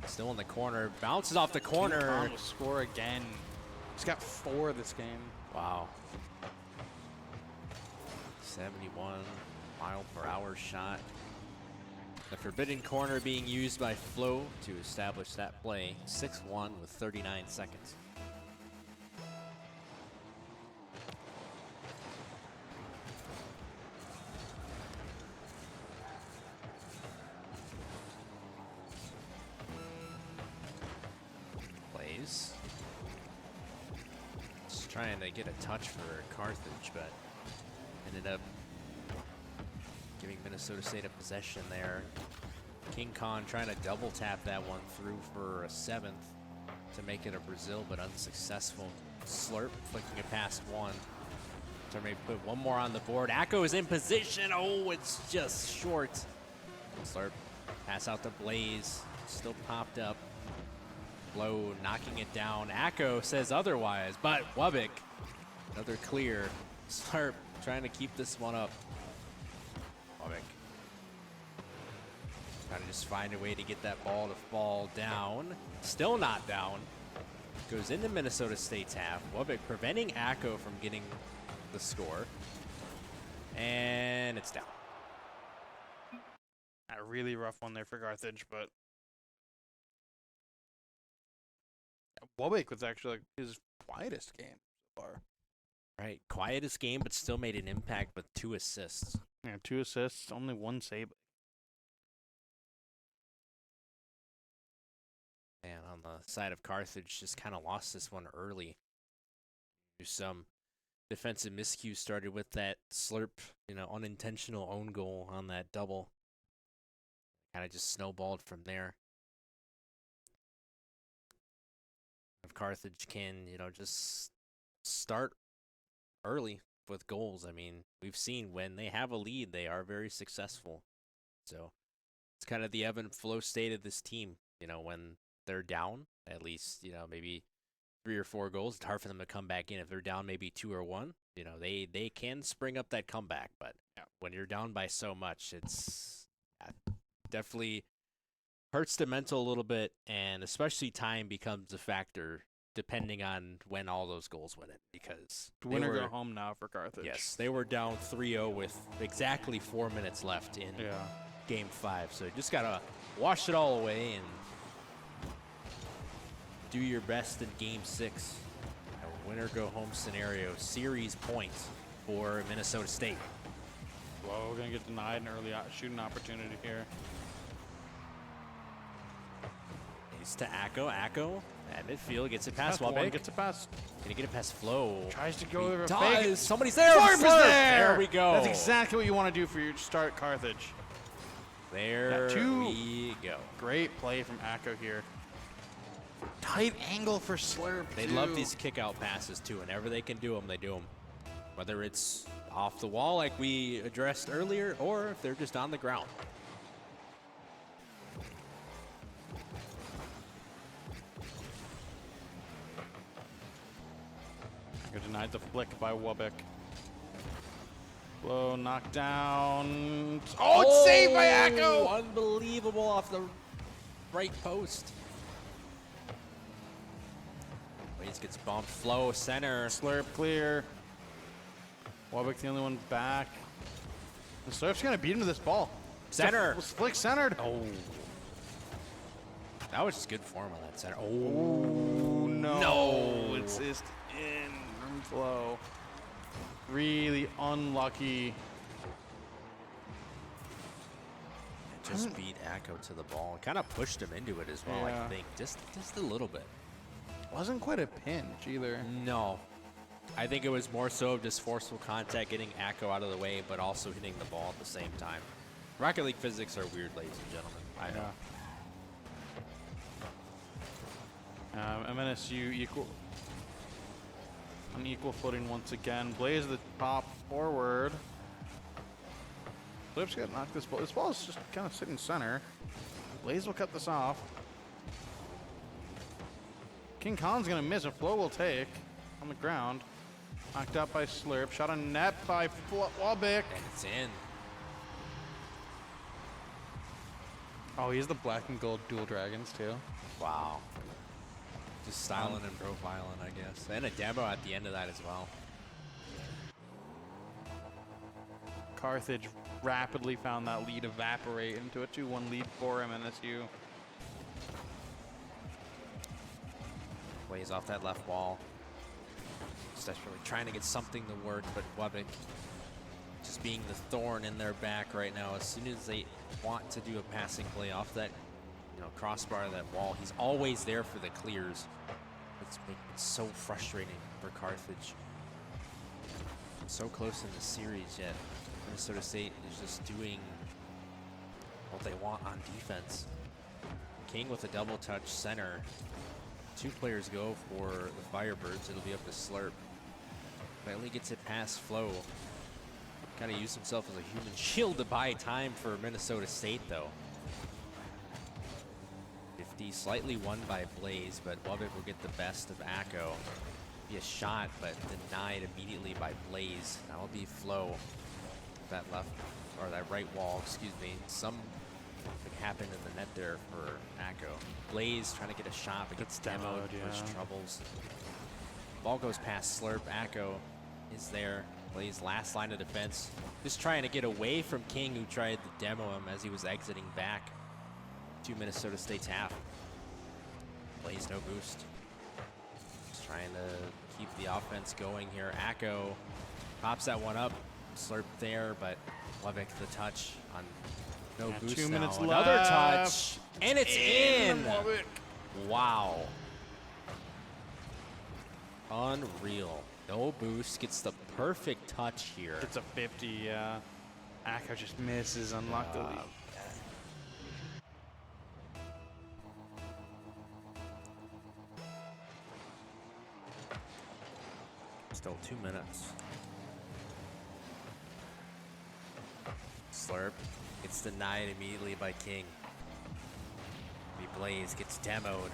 Still in the corner. Bounces off the corner. Khan will score again. He's got 4 this game. Wow. 71 mile per hour shot. The forbidden corner being used by Flow to establish that play. 6-1 with 39 seconds. Plays. Just trying to get a touch for Carthage, but ended up giving Minnesota State a possession there. King Khan trying to double tap that one through for a 7th to make it a Brazil, but unsuccessful. Slurp flicking it past 1 to maybe put 1 more on the board. Akko is in position. Oh, it's just short. Slurp pass out to Blaze. Still popped up. Flow knocking it down. Akko says otherwise, but Wubbick, another clear. Slurp trying to keep this one up. Wubbick trying to just find a way to get that ball to fall down. Still not down. Goes into Minnesota State's half. Wubbick preventing Akko from getting the score. And it's down. A really rough one there for Carthage, but Wubbick was actually his quietest game so far. Right, quietest game, but still made an impact with 2 assists. Yeah, 2 assists, only 1 save. And on the side of Carthage, just kind of lost this one early. Some defensive miscues started with that Slurp, unintentional own goal on that double. Kind of just snowballed from there. If Carthage can, just start early, with goals. I mean, we've seen when they have a lead, they are very successful. So it's kind of the ebb and flow state of this team. You know, when they're down, at least, you know, maybe 3 or 4 goals, it's hard for them to come back in. If they're down maybe 2 or 1, you know, they can spring up that comeback. But when you're down by so much, it's definitely hurts the mental a little bit, and especially time becomes a factor depending on when all those goals went in, because Win or go home now for Carthage. Yes, they were down 3-0 with exactly 4 minutes left in Game 5. So you just got to wash it all away and do your best in Game 6. A win-or-go-home scenario, series points for Minnesota State. Whoa, we're going to get denied an early shooting opportunity here. He's to Acco. Acco at midfield gets it past Wallbeck. Gets it past. Gonna get it past Flo. Tries to go over a does. fake. Somebody's there. Slurp is there. There we go. That's exactly what you want to do for your start, Carthage. There we go. Great play from Acco here. Tight angle for Slurp. They love these kick-out passes too. Whenever they can do them, they do them. Whether it's off the wall like we addressed earlier, or if they're just on the ground. Denied the flick by Wubbeck. Blow, knocked down. Oh, it's saved by Acco! Unbelievable off the right post. Blaze gets bumped. Flo, center. Slurp clear. Wubbeck's the only one back. The Slurp's going to beat him to this ball. Center. Flick centered. Oh. That was just good form on that center. Oh, no. No. It's just in from Flo. Really unlucky. Just beat Acco to the ball. Kind of pushed him into it as well, I think. Just a little bit. Wasn't quite a pinch either. No. I think it was more so just forceful contact, getting Acco out of the way, but also hitting the ball at the same time. Rocket League physics are weird, ladies and gentlemen. I know. MNSU on equal footing once again. Blaze the top forward. Flip's got to knock this ball. This ball is just kind of sitting center. Blaze will cut this off. King Khan's going to miss. A Flo will take on the ground. Knocked out by Slurp. Shot on net by Wubbeck. And it's in. Oh, he's the black and gold dual dragons too. Wow. Just styling and profiling, I guess. And a demo at the end of that as well. Carthage rapidly found that lead evaporate into a 2-1 lead for MNSU. Plays off that left wall. Just desperately trying to get something to work, but Wubbeck just being the thorn in their back right now. As soon as they want to do a passing play off that, you know, crossbar, that wall, he's always there for the clears. It's so frustrating for Carthage. So close in the series, yet Minnesota State is just doing what they want on defense. King with a double touch center. 2 players go for the Firebirds. It'll be up to Slurp. Finally gets it past Flo. Kind of used himself as a human shield to buy time for Minnesota State, though. 50, slightly won by Blaze, but Wubbeck will get the best of Acco. Be a shot, but denied immediately by Blaze. That will be Flo. That left, or that right wall, excuse me. Something happened in the net there for Acco. Blaze trying to get a shot, but gets demoed for his troubles. Ball goes past Slurp. Acco is there. Blaze last line of defense. Just trying to get away from King, who tried to demo him as he was exiting back to Minnesota State's half. Blaze no boost. Just trying to keep the offense going here. Acco pops that one up. Slurp there, but Wubbeck the touch on no boost 2 minutes now. left. Another touch, and it's in. Wow. Unreal. No boost, gets the perfect touch here. It's a 50, yeah. Acco just misses unluckily. Still 2 minutes. Slurp gets denied immediately by King. Blaze gets demoed.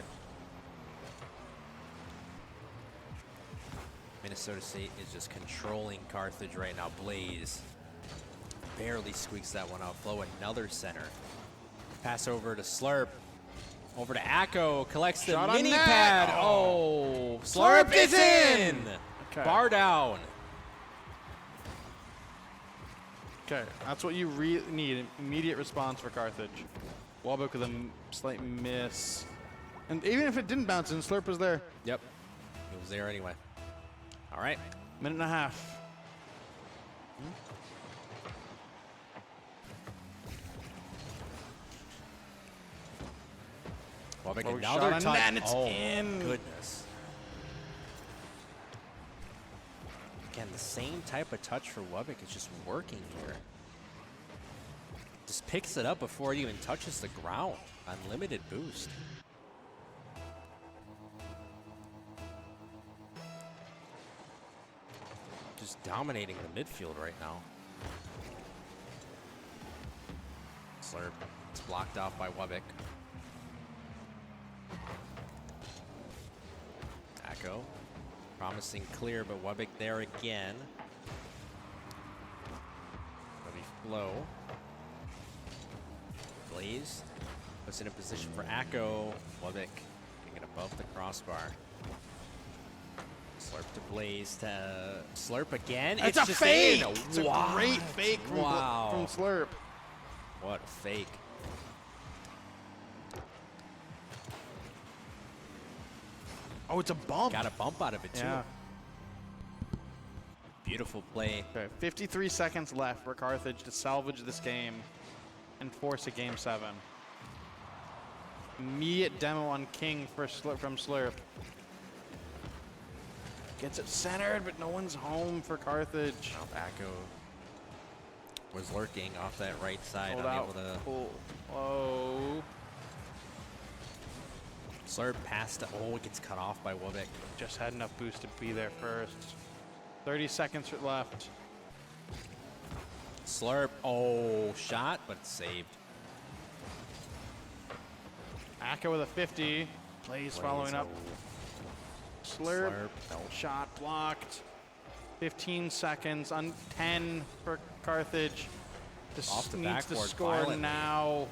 Minnesota State is just controlling Carthage right now. Blaze barely squeaks that one out. Flow another center. Pass over to Slurp. Over to Acco. Collects the Shot on mini net. pad. Oh, Slurp is in. Okay. Bar down. Okay, that's what you need. Immediate response for Carthage. Walbeck with a slight miss. And even if it didn't bounce in, Slurp was there. Yep. It was there anyway. All right. Minute and a half. Walbeck Oh, another shot on touch. net, and it's oh, in. Goodness. Again, the same type of touch for Walbeck is just working here. Just picks it up before it even touches the ground. Unlimited boost. Just dominating the midfield right now. Slurp. It's blocked off by Wubbock. Acco. Promising clear, but Wubbock there again. Maybe Flow. Blaze puts in a position for Acco. Wubbock getting it above the crossbar. Slurp to Blaze to Slurp again. It's a just fake! in. It's a great fake from, from Slurp. What a fake. Oh, it's a bump. Got a bump out of it, too. Yeah. Beautiful play. Okay, 53 seconds left for Carthage to salvage this game and force a game 7. Immediate demo on King for from Slurp. Gets it centered, but no one's home for Carthage. Acco was lurking off that right side. Hold Unable out. to. Cool. Whoa. Slurp passed to. Oh, it gets cut off by Wubbock. Just had enough boost to be there first. 30 seconds left. Slurp. Oh, shot, but it's saved. Acco with a 50. Blaze following up. Slurp. No. Shot blocked. 15 seconds on 10 for Carthage. Off the needs to backboard score violently. now.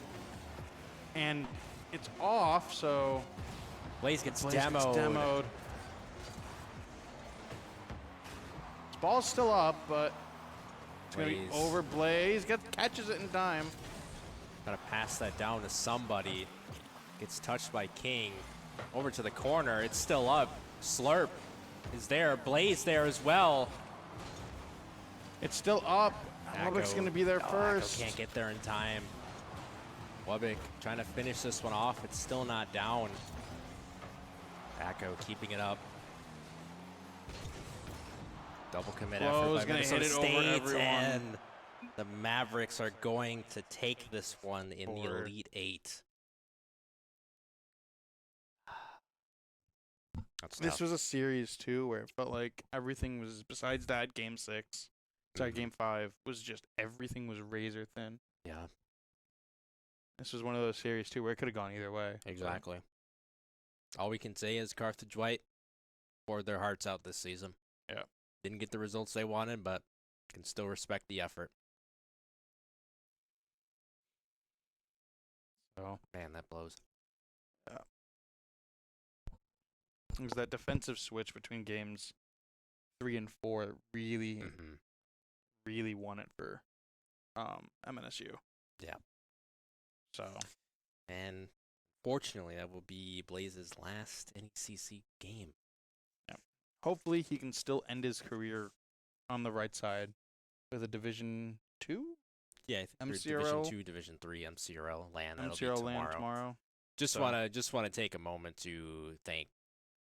And it's off, so Blaze gets Blaze demoed. gets demoed. This ball's still up, but it's going to be Blaze. over Blaze. Catches it in time. Gotta pass that down to somebody. Gets touched by King. Over to the corner. It's still up. Slurp is there. Blaze there as well. It's still up. Wubbock's Acco- going to be there oh, first. Acco can't get there in time. Wubbock trying to finish this one off. It's still not down. Acco keeping it up. Double commit Flow's effort by gonna hit Minnesota it over State, everyone. and the Mavericks are going to take this one in the Forward. Elite Eight. That's This tough. was a series, too, where it felt like everything was, besides that, game 6. Sorry, Mhm. game 5 was just everything was razor thin. Yeah, This was one of those series, too, where it could have gone either way. exactly. All we can say is Carthage White poured their hearts out this season. Yeah. Didn't get the results they wanted, but can still respect the effort. So, Man, that blows. it was that defensive switch between games 3 and 4 that really, Mhm. really won it for MNSU. Yeah. So, And fortunately, that will be Blaze's last NECC game. hopefully he can still end his career on the right side with a Division 2? Yeah, I think they're MCRL? Division 2, Division 3 MCRL land. That'll MCRL be land tomorrow. tomorrow. Just So- wanna take a moment to thank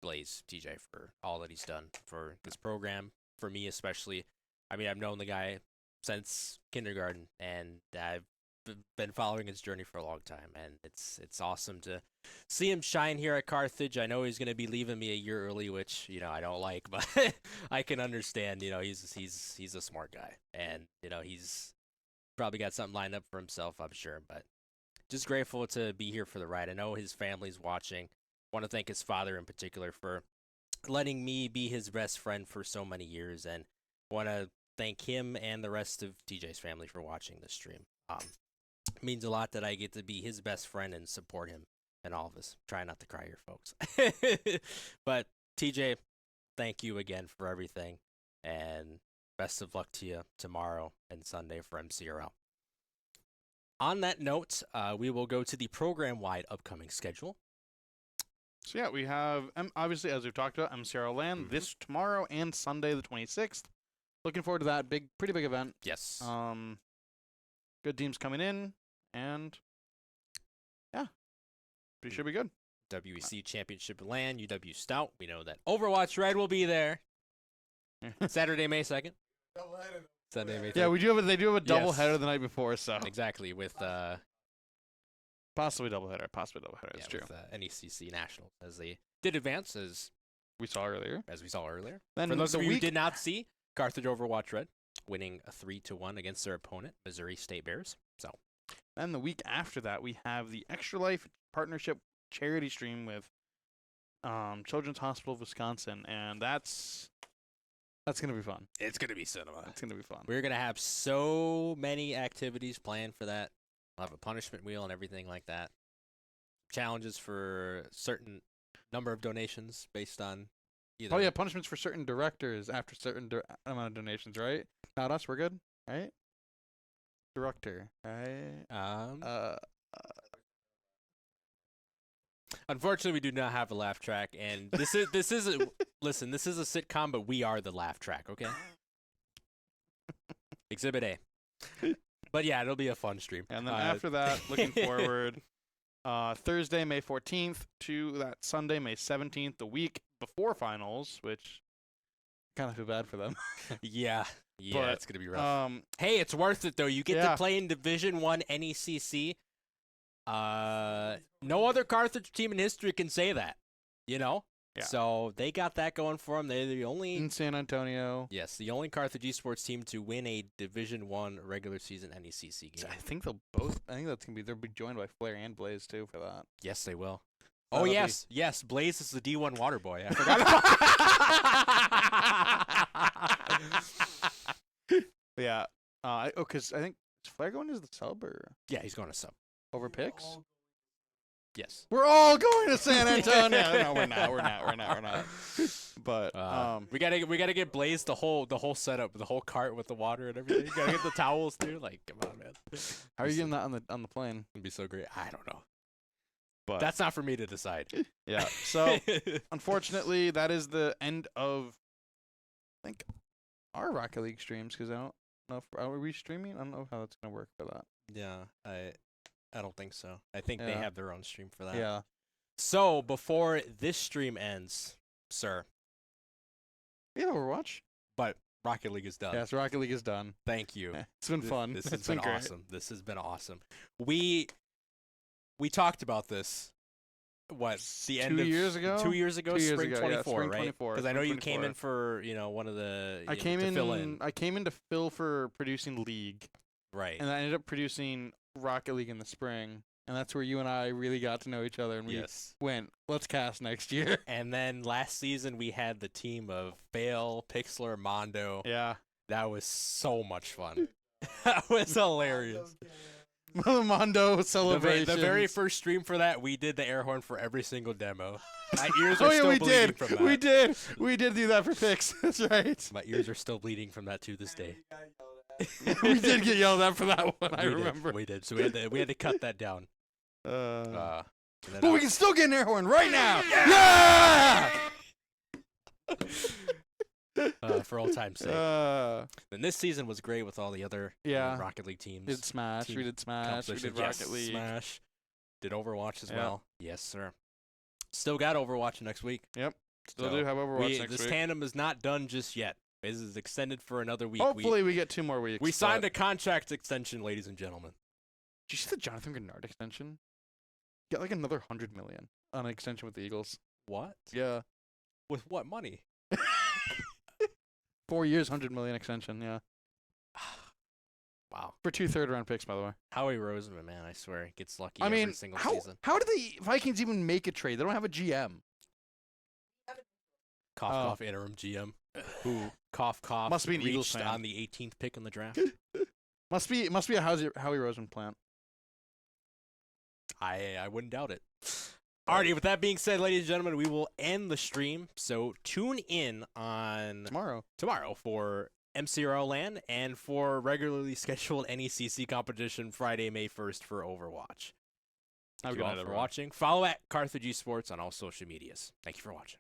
Blaze TJ for all that he's done for this program, for me especially. I mean, I've known the guy since kindergarten, and I've been following his journey for a long time, and it's awesome to see him shine here at Carthage. I know he's going to be leaving me a year early, which I don't like, but I can understand. He's a smart guy, and he's Probably got something lined up for himself, I'm sure. But just grateful to be here for the ride. I know his family's watching. Want to thank his father in particular for letting me be his best friend for so many years, and want to thank him and the rest of TJ's family for watching this stream. It means a lot that I get to be his best friend and support him and all of us. Try not to cry here, folks. But TJ, thank you again for everything, and best of luck to you tomorrow and Sunday for MCRL. On that note, we will go to the program-wide upcoming schedule. So yeah, we have obviously, as we've talked about, MCRL Land this tomorrow and Sunday the 26th. Looking forward to that pretty big event. Yes. Good teams coming in, and yeah, we should be good. WEC Championship Land, UW Stout. We know that Overwatch Red will be there. Saturday, May 2nd. Sunday, May 3rd. Yeah, they do have a double Yes. header the night before, so Exactly, with possibly double header. It's true. with NECC Nationals, as they did advance, as We saw earlier. we saw earlier. Then For those the of you who week did not see, Carthage Overwatch Red winning a 3-1 against their opponent, Missouri State Bears. So Then the week after that, we have the Extra Life Partnership charity stream with Children's Hospital of Wisconsin, and that's gonna be fun. it's gonna be cinema. It's gonna be fun. We're gonna have so many activities planned for that. We'll have a punishment wheel and everything like that. Challenges for certain number of donations based on either. Oh yeah, punishments for certain directors after certain amount of donations, right? Not us, we're good, right? Director, right? Unfortunately, we do not have a laugh track, and this is a listen. This is a sitcom, but we are the laugh track. Okay. Exhibit A. But yeah, it'll be a fun stream. And then after that, looking forward, Thursday, May 14th to that Sunday, May 17th, the week before finals, which kind of feel bad for them. Yeah, But, it's gonna be rough. Hey, it's worth it though. You get yeah. to play in Division I NECC. No other Carthage team in history can say that. You know. Yeah. So they got that going for them. They're the only. In San Antonio. Yes, the only Carthage esports team to win a Division I regular season NECC game. I think they'll both. I think that's gonna be. They'll be joined by Flair and Blaze too for that. Yes, they will. That'll Oh be- yes, Blaze is the D1 water boy. I forgot. Yeah. Because I think is Flair going as the sub or Yeah, he's going to sub. over picks. Yes. We're all going to San Antonio. No, we're not. But We gotta get Blaze the whole setup, the whole cart with the water and everything. You gotta get the towels too. Like, come on, man. how are you getting that on the plane? It'd be so great. I don't know. But That's not for me to decide. yeah. So unfortunately, that is the end of I think our Rocket League streams because I don't know if are we streaming. I don't know how that's gonna work for that. Yeah, I don't think so. I think they Yeah. have their own stream for that. Yeah. So before this stream ends, sir, We have Overwatch. but Rocket League is done. Yes, Rocket League is done. Thank you. It's been fun. This It's has been great. awesome. This has been awesome. We talked about this. What, the end 2 of years ago? 2 years ago, 2 years spring ago, 24, yeah, spring right? 24, Because I know spring you came 24. in for one of the. I to came fill in. I came in to fill for producing League, Right. and I ended up producing Rocket League in the spring, and that's where you and I really got to know each other, and we Yes. went, let's cast next year. And then last season we had the team of Bale, Pixlr, Mondo. Yeah. That was so much fun. That was hilarious. Mondo celebration. The very first stream for that, we did the air horn for every single demo. My ears are Oh yeah, still we bleeding did. from that. We did do that for picks. That's right. My ears are still bleeding from that to this day. We did get yelled at for that one. I We did, remember. we did. So we had to cut that down. And then But we can still get an air horn right now. Yeah. for old time's sake. And this season was great with all the other Yeah. Rocket League teams. Did Smash. Team We did Smash. We did competitions. Rocket Yes, League. Smash. Did Overwatch as Yeah. well. Yes, sir. Still got Overwatch next week. Yep. Still So do have Overwatch next this week. tandem is not done just yet. This is extended for another week. Hopefully we get 2 more weeks. We signed a contract extension, ladies and gentlemen. Did you see the Jonathan Gennard extension? Get like another 100 million on an extension with the Eagles. What? Yeah. With what money? 4 years, 100 million extension. Yeah. Wow. For 2 third-round picks, by the way. Howie Roseman, man, I swear, gets lucky I mean, every single season. how did the Vikings even make a trade? They don't have a GM. Cough, interim GM, who cough Must be an Eagles reached fan. on the 18th pick in the draft. Must be a Howie Roseman plant. I wouldn't doubt it. Alrighty, with that being said, ladies and gentlemen, we will end the stream. So tune in on tomorrow for MCRO Land and for regularly scheduled NECC competition Friday, May 1st for Overwatch. Thank you all for watching. Follow at Carthage Esports on all social medias. Thank you for watching.